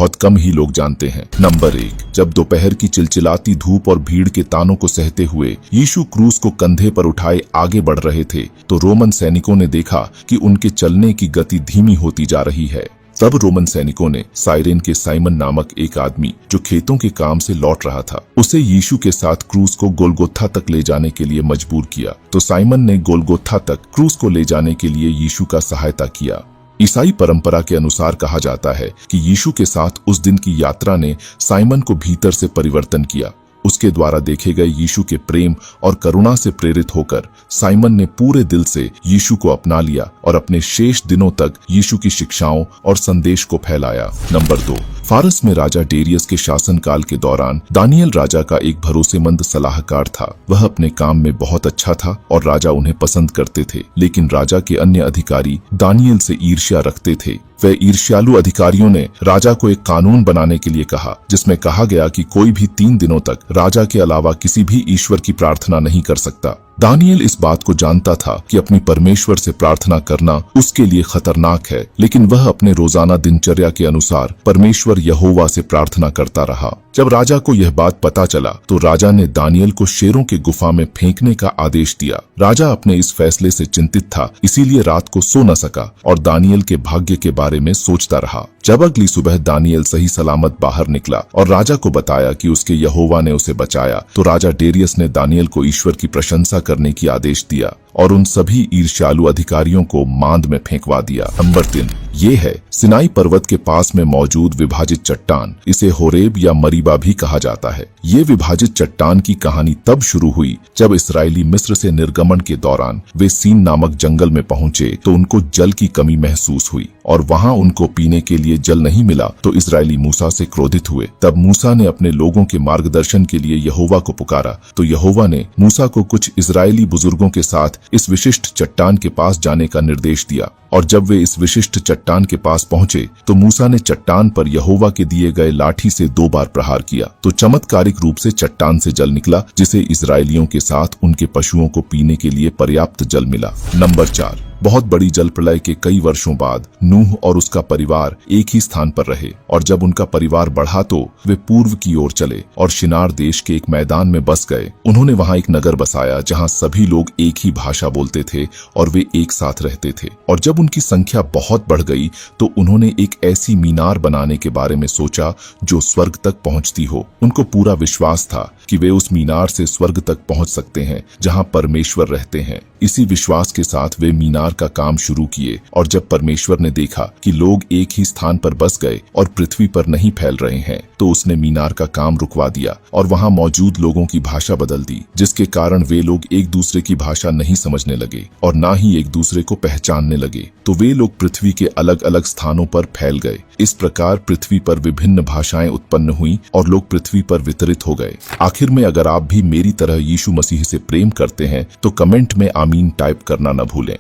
बहुत कम ही लोग जानते हैं। नंबर 1, जब दोपहर की चिलचिलाती धूप और भीड़ के तानों को सहते हुए यीशु क्रूस को कंधे पर उठाए आगे बढ़ रहे थे, तो रोमन सैनिकों ने देखा कि उनके चलने की गति धीमी होती जा रही है। तब रोमन सैनिकों ने साइरेन के साइमन नामक एक आदमी, जो खेतों के काम से लौट रहा था, उसे यीशु के साथ क्रूस को गोलगोथा तक ले जाने के लिए मजबूर किया। तो साइमन ने गोलगोथा तक क्रूस को ले जाने के लिए यीशु का सहायता किया। ईसाई परंपरा के अनुसार कहा जाता है कि यीशु के साथ उस दिन की यात्रा ने साइमन को भीतर से परिवर्तन किया। उसके द्वारा देखे गए यीशु के प्रेम और करुणा से प्रेरित होकर साइमन ने पूरे दिल से यीशु को अपना लिया और अपने शेष दिनों तक यीशु की शिक्षाओं और संदेश को फैलाया। नंबर 2, फारस में राजा डेरियस के शासनकाल के दौरान दानियल राजा का एक भरोसेमंद सलाहकार था। वह अपने काम में बहुत अच्छा था और राजा उन्हें पसंद करते थे, लेकिन राजा के अन्य अधिकारी दानियल से ईर्ष्या रखते थे। वे ईर्ष्यालु अधिकारियों ने राजा को एक कानून बनाने के लिए कहा, जिसमें कहा गया कि कोई भी 3 दिनों तक राजा के अलावा किसी भी ईश्वर की प्रार्थना नहीं कर सकता। दानियल इस बात को जानता था कि अपनी परमेश्वर से प्रार्थना करना उसके लिए खतरनाक है, लेकिन वह अपने रोजाना दिनचर्या के अनुसार परमेश्वर यहोवा से प्रार्थना करता रहा। जब राजा को यह बात पता चला, तो राजा ने दानियल को शेरों के गुफा में फेंकने का आदेश दिया। राजा अपने इस फैसले से चिंतित था, इसीलिए रात को सो न सका और दानियल के भाग्य के बारे में सोचता रहा। जब अगली सुबह दानियल सही सलामत बाहर निकला और राजा को बताया कि उसके यहोवा ने उसे बचाया, तो राजा डेरियस ने दानियल को ईश्वर की प्रशंसा करने की आदेश दिया और उन सभी ईर्ष्यालु अधिकारियों को मांद में फेंकवा दिया। नंबर 3, ये है सिनाई पर्वत के पास में मौजूद विभाजित चट्टान। इसे होरेब या मरीबा भी कहा जाता है। ये विभाजित चट्टान की कहानी तब शुरू हुई जब इस्राएली मिस्र से निर्गमन के दौरान वे सीन नामक जंगल में पहुंचे, तो उनको जल की कमी महसूस हुई और वहां उनको पीने के लिए जल नहीं मिला। तो इस्राएली मूसा से क्रोधित हुए। तब मूसा ने अपने लोगों के मार्गदर्शन के लिए यहोवा को पुकारा। तो यहोवा ने मूसा को कुछ इस्राएली बुजुर्गों के साथ इस विशिष्ट चट्टान के पास जाने का निर्देश दिया, और जब वे इस विशिष्ट चट्टान के पास पहुंचे, तो मूसा ने चट्टान पर यहोवा के दिए गए लाठी से 2 बार प्रहार किया। तो चमत्कारिक रूप से चट्टान से जल निकला, जिसे इस्राएलियों के साथ उनके पशुओं को पीने के लिए पर्याप्त जल मिला। नंबर 4, बहुत बड़ी जल प्रलय के कई वर्षों बाद नूह और उसका परिवार एक ही स्थान पर रहे, और जब उनका परिवार बढ़ा तो वे पूर्व की ओर चले और शिनार देश के एक मैदान में बस गए। उन्होंने वहां एक नगर बसाया जहां सभी लोग एक ही भाषा बोलते थे और वे एक साथ रहते थे। और जब उनकी संख्या बहुत बढ़ गई, तो उन्होंने एक ऐसी मीनार बनाने के बारे में सोचा जो स्वर्ग तक पहुंचती हो। उनको पूरा विश्वास था कि वे उस मीनार से स्वर्ग तक पहुंच सकते हैं जहां परमेश्वर रहते हैं। इसी विश्वास के साथ वे मीनार का काम शुरू किए, और जब परमेश्वर ने देखा कि लोग एक ही स्थान पर बस गए और पृथ्वी पर नहीं फैल रहे हैं, तो उसने मीनार का काम रुकवा दिया और वहां मौजूद लोगों की भाषा बदल दी, जिसके कारण वे लोग एक दूसरे की भाषा नहीं समझने लगे और ना ही एक दूसरे को पहचानने लगे। तो वे लोग पृथ्वी के अलग अलग स्थानों पर फैल गए। इस प्रकार पृथ्वी पर विभिन्न भाषाएं उत्पन्न हुई और लोग पृथ्वी पर वितरित हो गए। आखिर में अगर आप भी मेरी तरह यीशु मसीह से प्रेम करते हैं, तो कमेंट में आमीन टाइप करना न भूलें।